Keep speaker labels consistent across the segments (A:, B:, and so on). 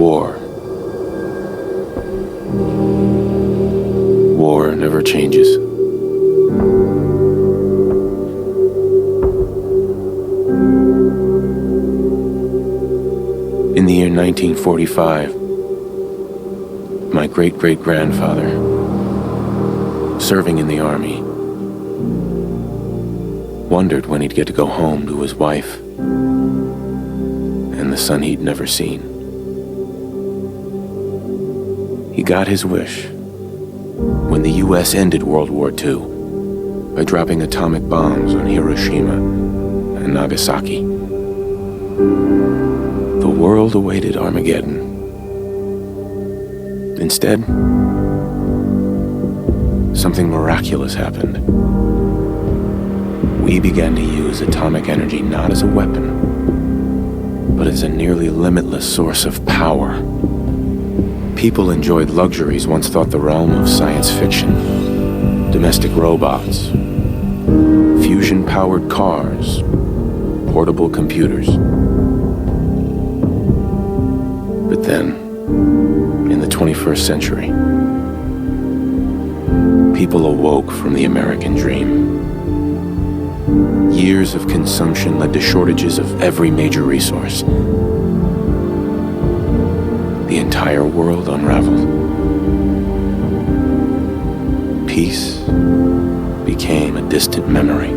A: War. War never changes. In the year 1945, my great-great-grandfather, serving in the army, wondered when he'd get to go home to his wife and the son he'd never seen. He got his wish when the U.S. ended World War II by dropping atomic bombs on Hiroshima and Nagasaki. The world awaited Armageddon. Instead, something miraculous happened. We began to use atomic energy not as a weapon, but as a nearly limitless source of power. People enjoyed luxuries once thought the realm of science fiction. Domestic robots, fusion-powered cars, portable computers. But then, in the 21st century, people awoke from the American dream. Years of consumption led to shortages of every major resource. The entire world unraveled. Peace became a distant memory.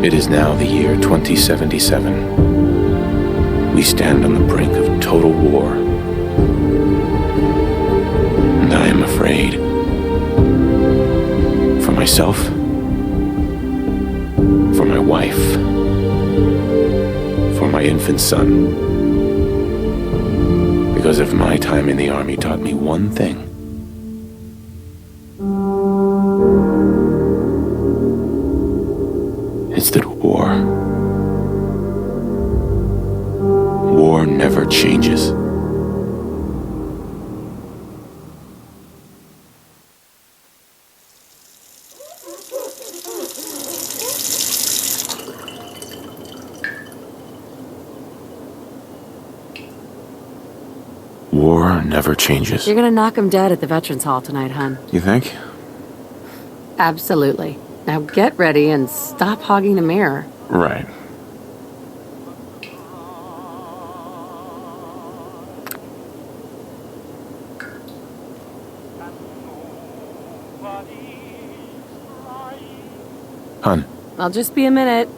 A: It is now the year 2077. We stand on the brink of total war. And I am afraid. For myself, for my wife, for my infant son. Because if my time in the army taught me one thing, it's that war never changes. War never changes.
B: You're gonna knock him dead at the Veterans Hall tonight, hon.
A: You think?
B: Absolutely. Now get ready and stop hogging the mirror.
A: Right. Hun.
B: I'll just be a minute.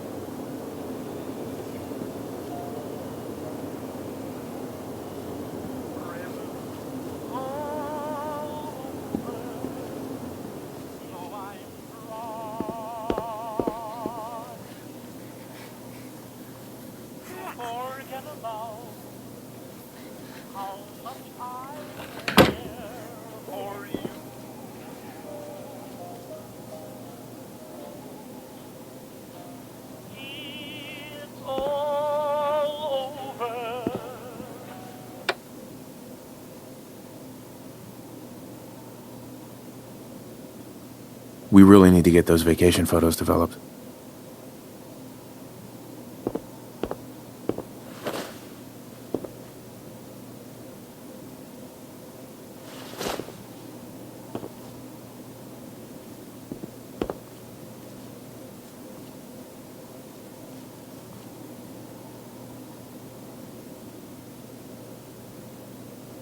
A: We really need to get those vacation photos developed.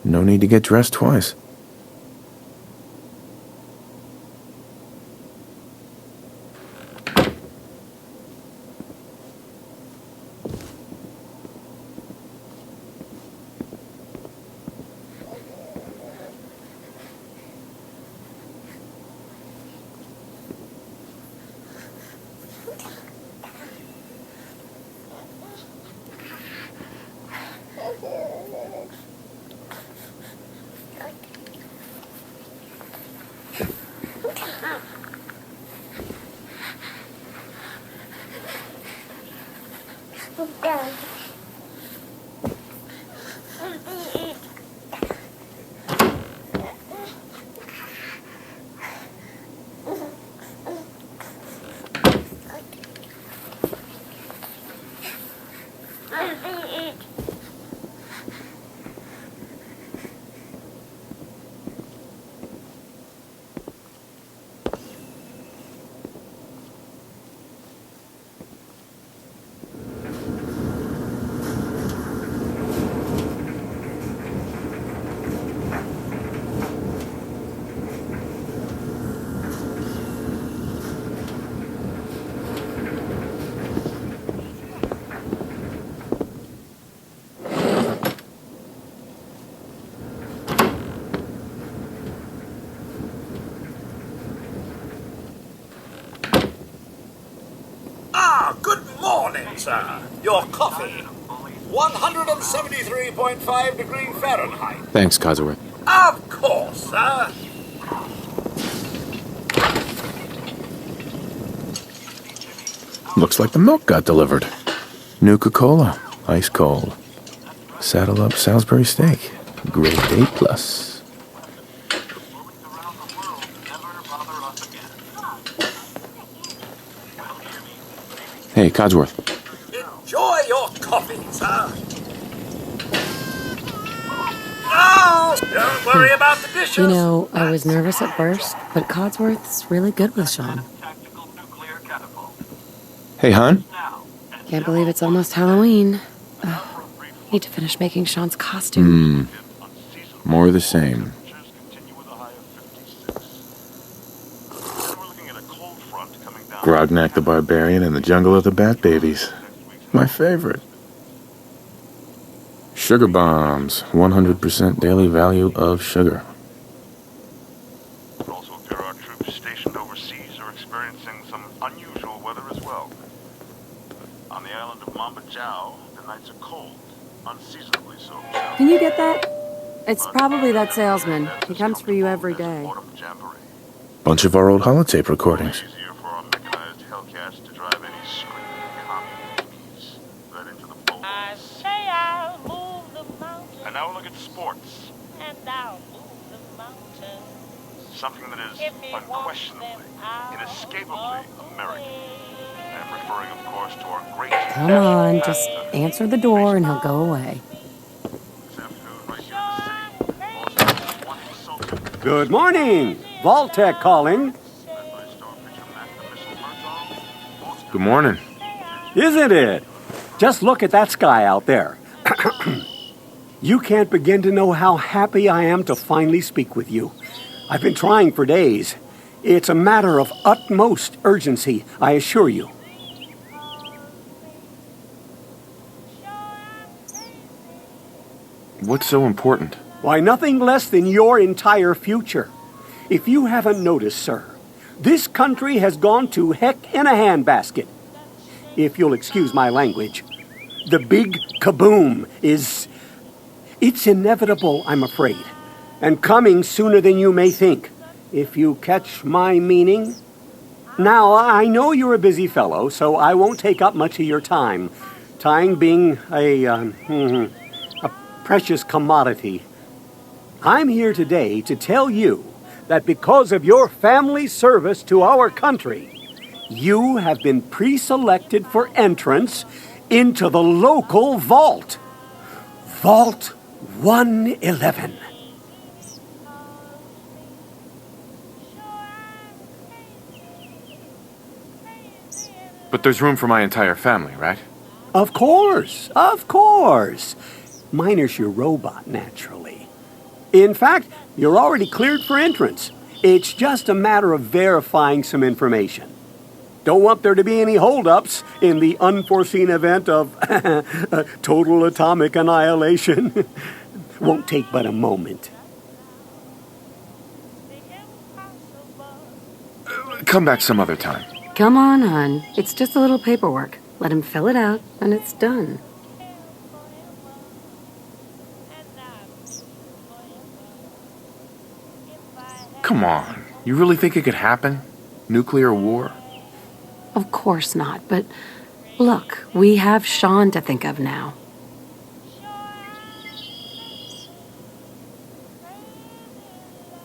A: No need to get dressed twice.
C: morning, sir. Your coffee. 173.5 degree Fahrenheit.
A: Thanks, Codsworth.
C: Of course, sir.
A: Looks like the milk got delivered. Nuka-Cola, ice cold. Saddle up Salisbury steak, grade A+. Hey, Codsworth.
C: Enjoy your coffee, sir. Oh, don't worry about the dishes.
B: You know, I was nervous at first, but Codsworth's really good with Sean.
A: Hey, hon.
B: Can't believe it's almost Halloween. Need to finish making Sean's costume.
A: More of the same. Grognak the Barbarian and the Jungle of the Bat Babies. My favorite. Sugar bombs. 100% daily value of sugar.
D: Also, there are troops stationed overseas are experiencing some unusual weather as well. On the island of Mamba Chao, the nights are cold, unseasonably so.
B: Can you get that? It's probably that salesman. He comes for you every day.
A: Bunch of our old holotape recordings.
D: Easier for our mechanized Hellcats to drive any screaming commies right into the bowl.
E: I say I'll move the mountains.
D: And now we look at sports.
E: And I'll move the mountains.
D: Something that is
E: If he wants
D: unquestionably,
E: them out
D: inescapably
E: of the
D: American.
E: way.
D: I'm referring, of course, to our great...
B: Come on, just answer the door and he'll go away.
D: This afternoon, right here in the city, also one Soviet
F: Good morning. Vaultec calling.
D: led by star pitcher Matt the Missile Murtaugh.
A: Good morning.
F: Isn't it? Just look at that sky out there. You can't begin to know how happy I am to finally speak with you. I've been trying for days. It's a matter of utmost urgency, I assure you.
A: What's so important?
F: Why, nothing less than your entire future. If you haven't noticed, sir, this country has gone to heck in a handbasket. If you'll excuse my language, the big kaboom is... It's inevitable, I'm afraid, and coming sooner than you may think, if you catch my meaning. Now, I know you're a busy fellow, so I won't take up much of your time. Time being a precious commodity. I'm here today to tell you that because of your family service to our country, you have been pre-selected for entrance into the local vault. Vault 111.
A: But there's room for my entire family, right?
F: Of course, of course. Minus your robot, naturally. In fact, you're already cleared for entrance. It's just a matter of verifying some information. Don't want there to be any holdups in the unforeseen event of total atomic annihilation. Won't take but a moment.
A: Come back some other time.
B: Come on, hon. It's just a little paperwork. Let him fill it out, and it's done.
A: Come on. You really think it could happen? Nuclear war?
B: Of course not, but look, we have Sean to think of now.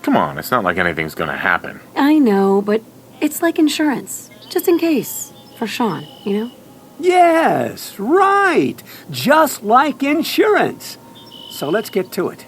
A: Come on, it's not like anything's gonna happen.
B: I know, but it's like insurance. Just in case. For Sean, you know?
F: Yes, right. Just like insurance. So let's get to it.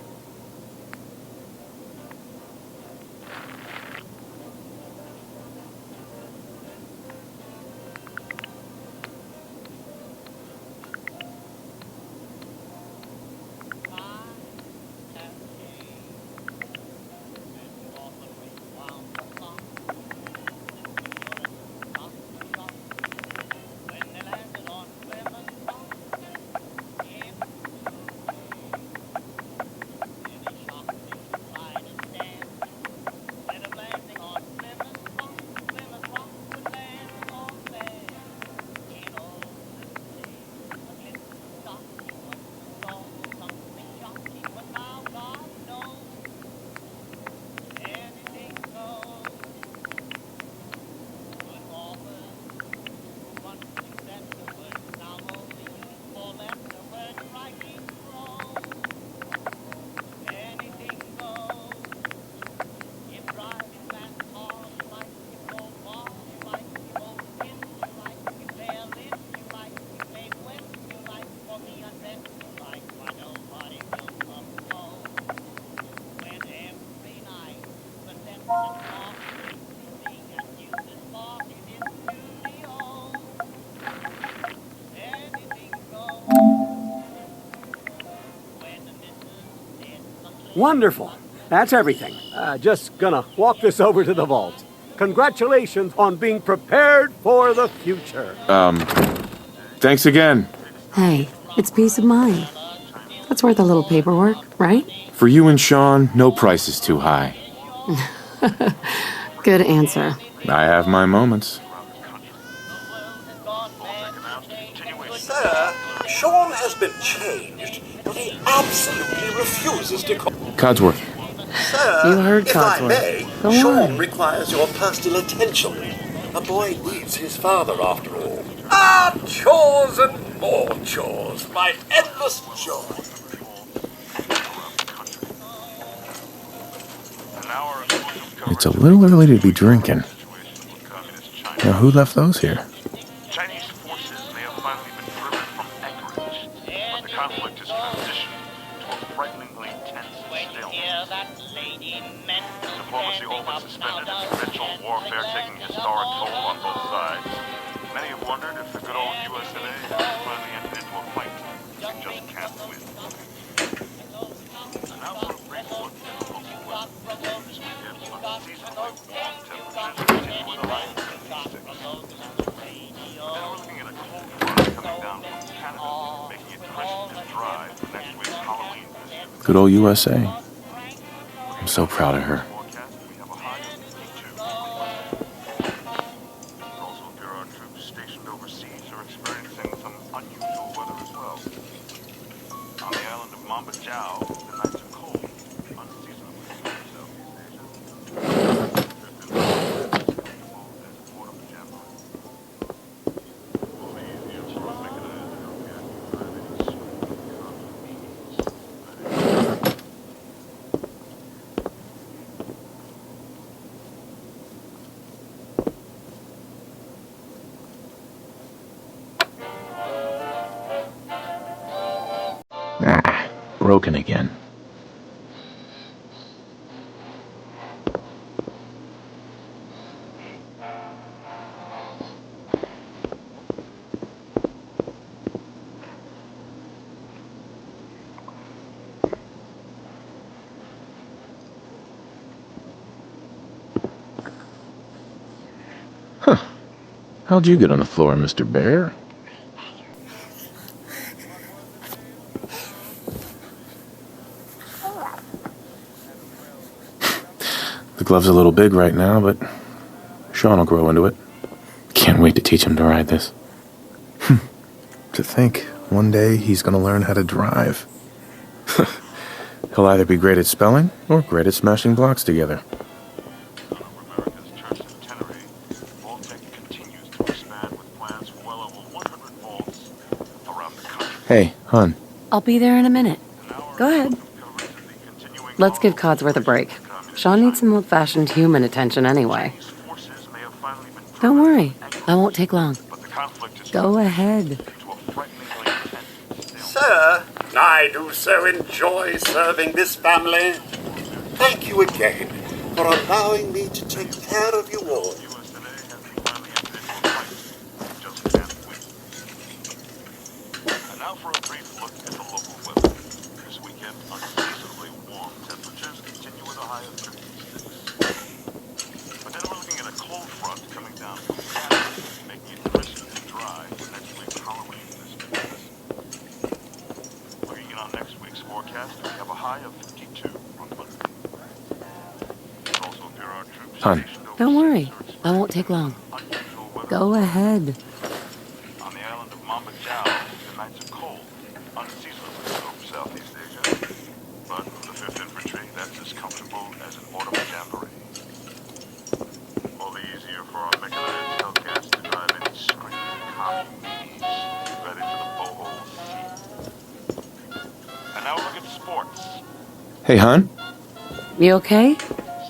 F: Wonderful. That's everything. Just gonna walk this over to the vault. Congratulations on being prepared for the future.
A: Thanks again.
B: Hey, it's peace of mind. That's worth a little paperwork, right?
A: For you and Sean, no price is too high.
B: Good answer.
A: I have my moments.
C: Sir, Sean has been changed, but he absolutely refuses to call.
A: Codsworth,
C: Sir,
B: You heard
C: if I
B: Codsworth.
C: may,
B: Go
C: Sean
B: on.
C: requires your personal attention. A boy needs his father after all. Ah, chores and more chores. My endless joy.
A: it's a little early to be drinking. Now, who left those here?
D: Chinese forces may have finally been driven from Anchorage, but the conflict has transitioned to a frighteningly tense stalemate. Diplomacy always suspended and conventional warfare taking historic toll on both sides. Many have wondered if the good old USA has finally entered into a fight. It just can't win. And now for a brief look at the local weather. This weekend, unseasonably warm temperatures continue with a high of 56. Then we're looking at a cold front coming down from Canada, making it crisp and dry for next week's Halloween visit.
A: Good old USA. I'm so proud of her.
D: Forecast, we have a high of 52. It also appears our troops stationed overseas are experiencing some unusual weather as well. On the island of Mambachow, the nights are cold, unseasonably cold in Southeast Asia.
A: Broken again. Huh. How'd you get on the floor, Mr. Bear? The glove's a little big right now, but Sean will grow into it. Can't wait to teach him to ride this. To think, one day he's going to learn how to drive. He'll either be great at spelling or great at smashing blocks together.
D: America's church centenary, Vault-Tec continues to expand with plans for well over 100 vaults around the country.
A: Hey, hon.
B: I'll be there in a minute. Go ahead. Let's give Codsworth a break. Sean needs some old-fashioned human attention anyway.
D: Forces may have finally been
B: Don't worry. I won't take long.
D: but the conflict is
B: Go ahead.
D: to a frighteningly intense
C: Sir, I do so enjoy serving this family. Thank you again for allowing me to take care of you all.
D: USA has finally entered into a fight. It just can't win. And now for a brief look at the local weather. This weekend, unseasonably warm temperatures continue with a high of 56. But then we're looking at a cold front coming down from Canada, making it crisp and dry for next week's Halloween festivities. Looking in on next week's forecast, we have a high of 52 on Monday. It also appear our troops
A: Hon.
D: stationed
B: Don't worry.
D: overseas are
B: I won't take long.
D: unusual weather.
B: Go ahead.
D: On the island of Mambachow, the nights are cold, unseasonably so for Southeast Asia. But for the 5th Infantry, that's as comfortable as an autumn jamboree. All the easier for our mechanized Hellcats to drive any screaming commies right into the boho sea. And now look at sports.
A: Hey, hon.
B: You okay?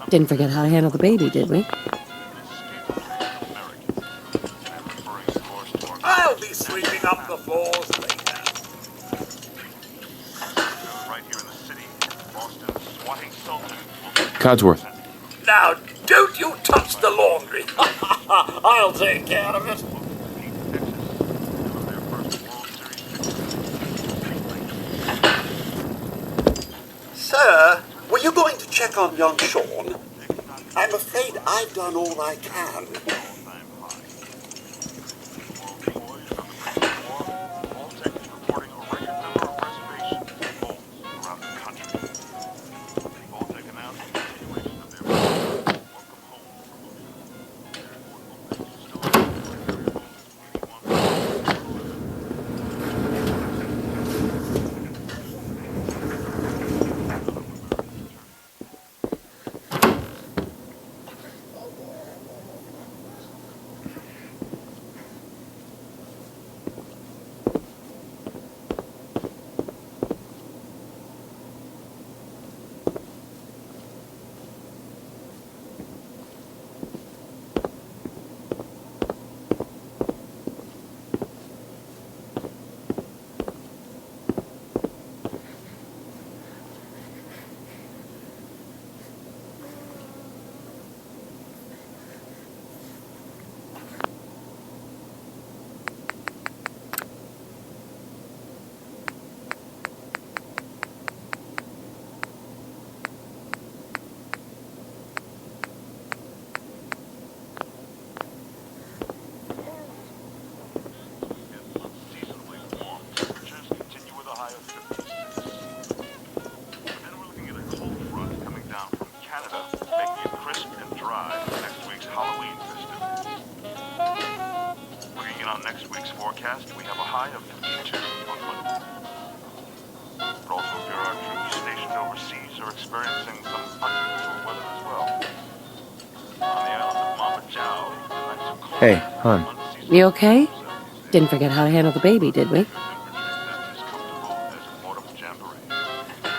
B: Didn't forget how to handle the baby, did we?
C: I'll be sweeping up the floors later.
D: Right here in the city, Boston's swatting Sultan will
A: Codsworth.
C: Now, don't you touch the laundry. I'll take care of it.
D: their first World Series victory.
C: Sir, check on young Sean? I'm afraid I've done all I can.
D: All tech is reporting a record number of reservations for homes around the country. All tech announced a continuation of their welcome home we have a high of 52 on Monday. But also, there are troops stationed overseas are experiencing some unusual weather as well. On the island of Mama Chao, the nights are cold.
A: Hey, hon.
B: You okay? Didn't forget how to handle the baby, did we?
D: That's as comfortable as an autumn jamboree.